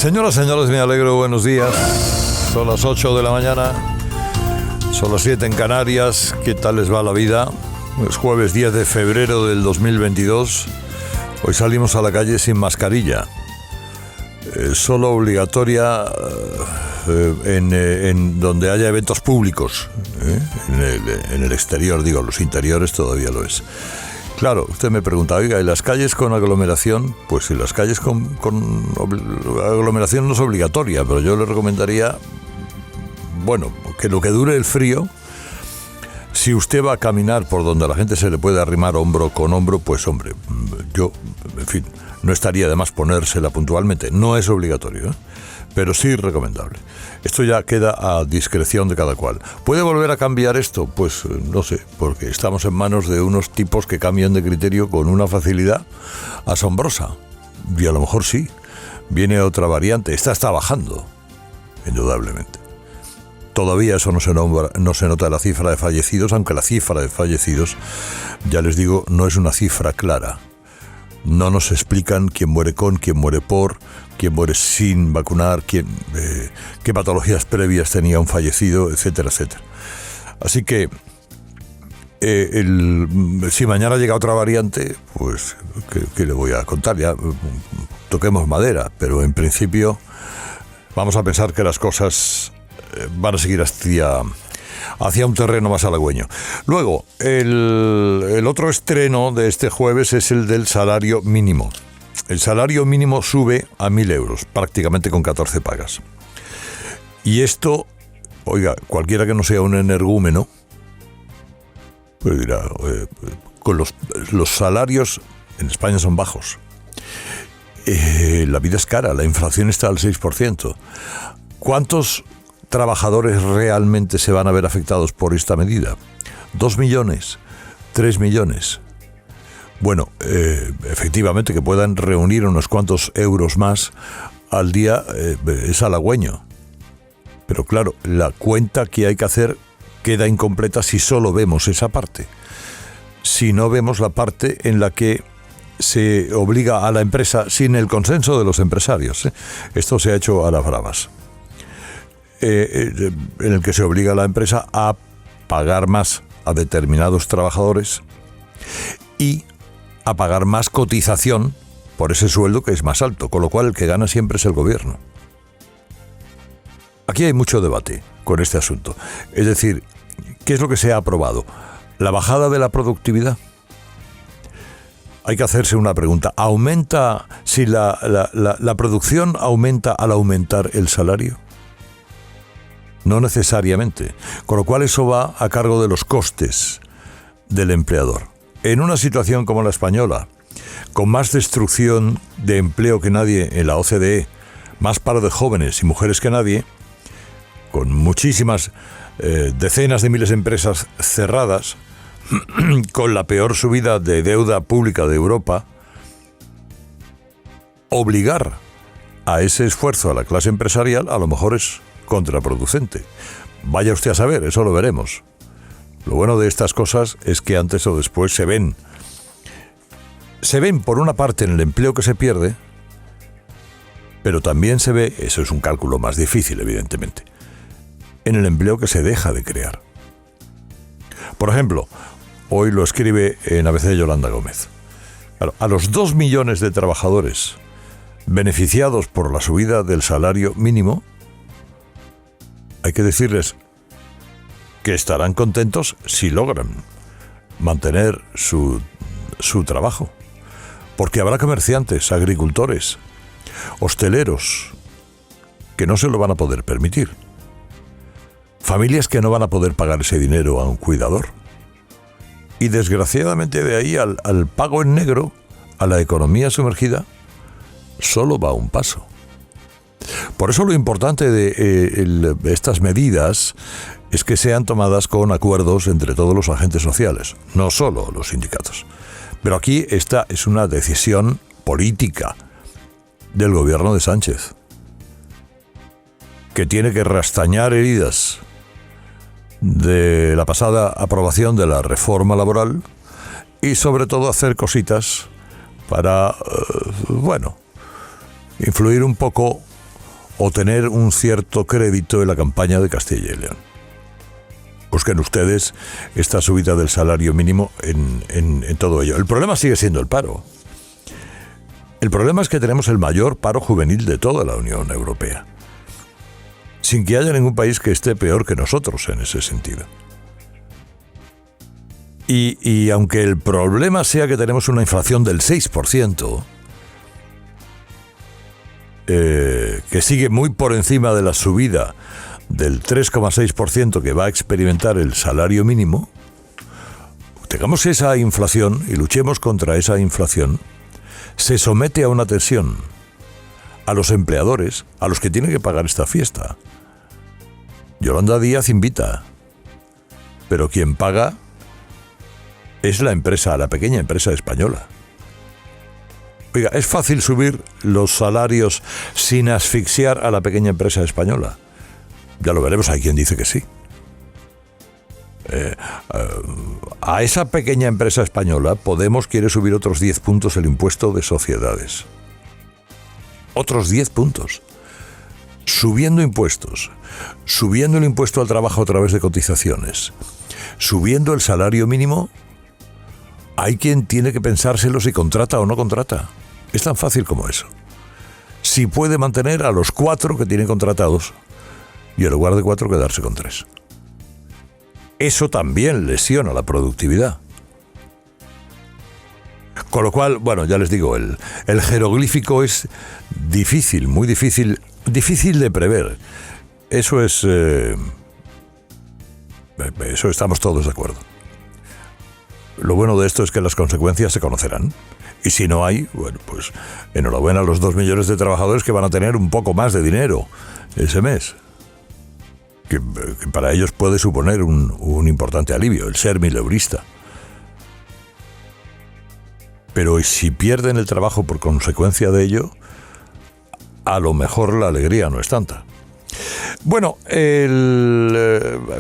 Señoras, señores, me alegro, buenos días. Son las 8 de la mañana, son las 7 en Canarias. ¿Qué tal les va la vida? Es jueves 10 de febrero del 2022. Hoy salimos a la calle sin mascarilla. Solo obligatoria en donde haya eventos públicos. En el exterior, digo, los interiores todavía lo es. Claro, usted me pregunta, oiga, ¿y las calles con aglomeración? Pues si las calles con aglomeración no es obligatoria, pero yo le recomendaría, bueno, que lo que dure el frío, si usted va a caminar por donde a la gente se le puede arrimar hombro con hombro, pues hombre, yo, en fin, no estaría de más ponérsela puntualmente. No es obligatorio, pero sí recomendable. Esto ya queda a discreción de cada cual. ¿Puede volver a cambiar esto? Pues no sé, porque estamos en manos de unos tipos que cambian de criterio con una facilidad asombrosa. Y a lo mejor sí, viene otra variante. Esta está bajando, indudablemente. Todavía eso no se nota en la cifra de fallecidos, aunque la cifra de fallecidos, ya les digo, no es una cifra clara. No nos explican quién muere con, quién muere por, quién muere sin vacunar, qué patologías previas tenía un fallecido, etcétera, etcétera. Así que si mañana llega otra variante, pues ¿qué le voy a contar? Ya toquemos madera, pero en principio vamos a pensar que las cosas van a seguir hacia un terreno más halagüeño. Luego, el otro estreno de este jueves es el del salario mínimo. El salario mínimo sube a 1.000 euros, prácticamente con 14 pagas. Y esto, oiga, cualquiera que no sea un energúmeno, pues dirá, con los salarios en España son bajos. La vida es cara, la inflación está al 6%. ¿Cuántos trabajadores realmente se van a ver afectados por esta medida? 2 millones, 3 millones. Bueno, efectivamente que puedan reunir unos cuantos euros más al día es halagüeño. Pero claro, la cuenta que hay que hacer queda incompleta si solo vemos esa parte. Si no vemos la parte en la que se obliga a la empresa sin el consenso de los empresarios. Esto se ha hecho a las bravas. En el que se obliga a la empresa a pagar más a determinados trabajadores y a pagar más cotización por ese sueldo que es más alto, con lo cual el que gana siempre es el gobierno. Aquí hay mucho debate con este asunto. Es decir, ¿qué es lo que se ha aprobado? ¿La bajada de la productividad? Hay que hacerse una pregunta. ¿Aumenta si la producción aumenta al aumentar el salario? No necesariamente, con lo cual eso va a cargo de los costes del empleador. En una situación como la española, con más destrucción de empleo que nadie en la OCDE, más paro de jóvenes y mujeres que nadie, con muchísimas decenas de miles de empresas cerradas, con la peor subida de deuda pública de Europa, obligar a ese esfuerzo a la clase empresarial a lo mejor es contraproducente. Vaya usted a saber, eso lo veremos. Lo bueno de estas cosas es que antes o después se ven. Se ven por una parte en el empleo que se pierde, pero también se ve, eso es un cálculo más difícil evidentemente, en el empleo que se deja de crear. Por ejemplo, hoy lo escribe en ABC Yolanda Gómez. A los 2 millones de trabajadores beneficiados por la subida del salario mínimo, hay que decirles que estarán contentos si logran mantener su trabajo. Porque habrá comerciantes, agricultores, hosteleros, que no se lo van a poder permitir. Familias que no van a poder pagar ese dinero a un cuidador. Y desgraciadamente de ahí al pago en negro, a la economía sumergida, solo va un paso. Por eso lo importante de estas medidas es que sean tomadas con acuerdos entre todos los agentes sociales, no solo los sindicatos. Pero aquí esta es una decisión política del gobierno de Sánchez, que tiene que rastañar heridas de la pasada aprobación de la reforma laboral y sobre todo hacer cositas para, influir un poco o tener un cierto crédito en la campaña de Castilla y León. Busquen ustedes esta subida del salario mínimo en todo ello. El problema sigue siendo el paro. El problema es que tenemos el mayor paro juvenil de toda la Unión Europea, sin que haya ningún país que esté peor que nosotros en ese sentido. Y aunque el problema sea que tenemos una inflación del 6%, que sigue muy por encima de la subida del 3,6% que va a experimentar el salario mínimo, tengamos esa inflación y luchemos contra esa inflación, se somete a una tensión a los empleadores, a los que tienen que pagar esta fiesta. Yolanda Díaz invita, pero quien paga es la empresa, la pequeña empresa española. Oiga, ¿es fácil subir los salarios sin asfixiar a la pequeña empresa española? Ya lo veremos, hay quien dice que sí. A esa pequeña empresa española, Podemos quiere subir otros 10 puntos el impuesto de sociedades. Otros 10 puntos. Subiendo impuestos, subiendo el impuesto al trabajo a través de cotizaciones, subiendo el salario mínimo, hay quien tiene que pensárselo si contrata o no contrata. Es tan fácil como eso. Si puede mantener a los 4 que tiene contratados y en lugar de 4 quedarse con 3. Eso también lesiona la productividad. Con lo cual, bueno, ya les digo, el jeroglífico es difícil, muy difícil de prever. Eso es... eso estamos todos de acuerdo. Lo bueno de esto es que las consecuencias se conocerán. Y si no hay, bueno, pues enhorabuena a los 2 millones de trabajadores que van a tener un poco más de dinero ese mes. Que para ellos puede suponer un importante alivio, el ser mileurista. Pero si pierden el trabajo por consecuencia de ello, a lo mejor la alegría no es tanta. Bueno,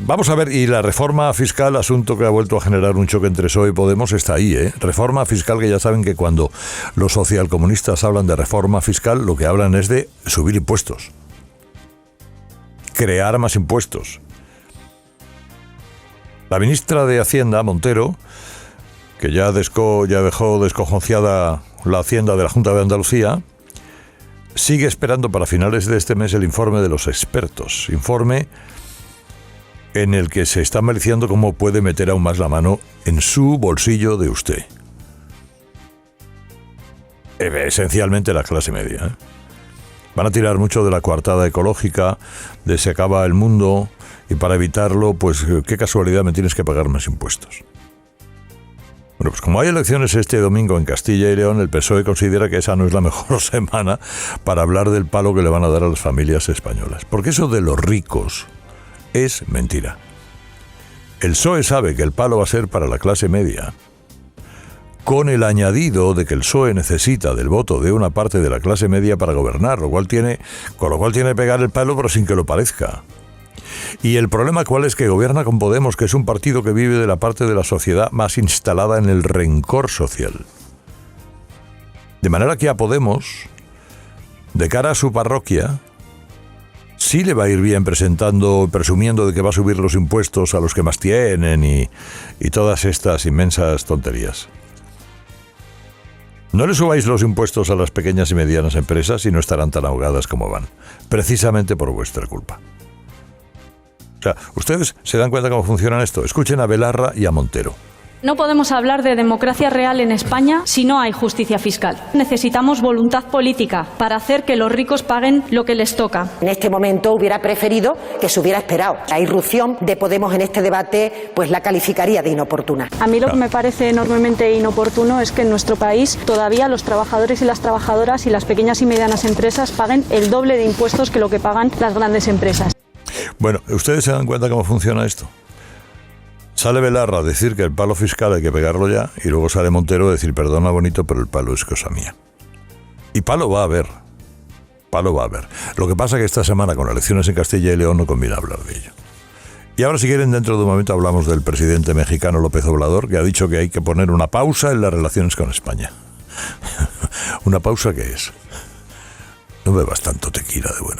vamos a ver, y la reforma fiscal, asunto que ha vuelto a generar un choque entre PSOE y Podemos, está ahí, ¿eh? Reforma fiscal que ya saben que cuando los socialcomunistas hablan de reforma fiscal, lo que hablan es de subir impuestos. Crear más impuestos. La ministra de Hacienda, Montero, que ya dejó descojonciada la Hacienda de la Junta de Andalucía, sigue esperando para finales de este mes el informe de los expertos. Informe en el que se está analizando cómo puede meter aún más la mano en su bolsillo de usted. Esencialmente la clase media, ¿eh? Van a tirar mucho de la coartada ecológica, de se acaba el mundo, y para evitarlo, pues qué casualidad, me tienes que pagar más impuestos. Bueno, pues como hay elecciones este domingo en Castilla y León, el PSOE considera que esa no es la mejor semana para hablar del palo que le van a dar a las familias españolas. Porque eso de los ricos es mentira. El PSOE sabe que el palo va a ser para la clase media, con el añadido de que el PSOE necesita del voto de una parte de la clase media para gobernar, con lo cual tiene que pegar el palo pero sin que lo parezca. Y el problema cuál es que gobierna con Podemos, que es un partido que vive de la parte de la sociedad más instalada en el rencor social. De manera que a Podemos, de cara a su parroquia, sí le va a ir bien presumiendo de que va a subir los impuestos a los que más tienen y todas estas inmensas tonterías. No le subáis los impuestos a las pequeñas y medianas empresas y no estarán tan ahogadas como van, precisamente por vuestra culpa. O sea, ¿ustedes se dan cuenta cómo funciona esto? Escuchen a Belarra y a Montero. No podemos hablar de democracia real en España si no hay justicia fiscal. Necesitamos voluntad política para hacer que los ricos paguen lo que les toca. En este momento hubiera preferido que se hubiera esperado. La irrupción de Podemos en este debate pues la calificaría de inoportuna. A mí lo que me parece enormemente inoportuno es que en nuestro país todavía los trabajadores y las trabajadoras y las pequeñas y medianas empresas paguen el doble de impuestos que lo que pagan las grandes empresas. Bueno, ¿ustedes se dan cuenta cómo funciona esto? Sale Belarra a decir que el palo fiscal hay que pegarlo ya, y luego sale Montero a decir, perdona bonito, pero el palo es cosa mía. Y palo va a haber. Palo va a haber. Lo que pasa es que esta semana, con elecciones en Castilla y León, no conviene hablar de ello. Y ahora, si quieren, dentro de un momento hablamos del presidente mexicano López Obrador, que ha dicho que hay que poner una pausa en las relaciones con España. ¿Una pausa qué es? No bebas tanto tequila de buena.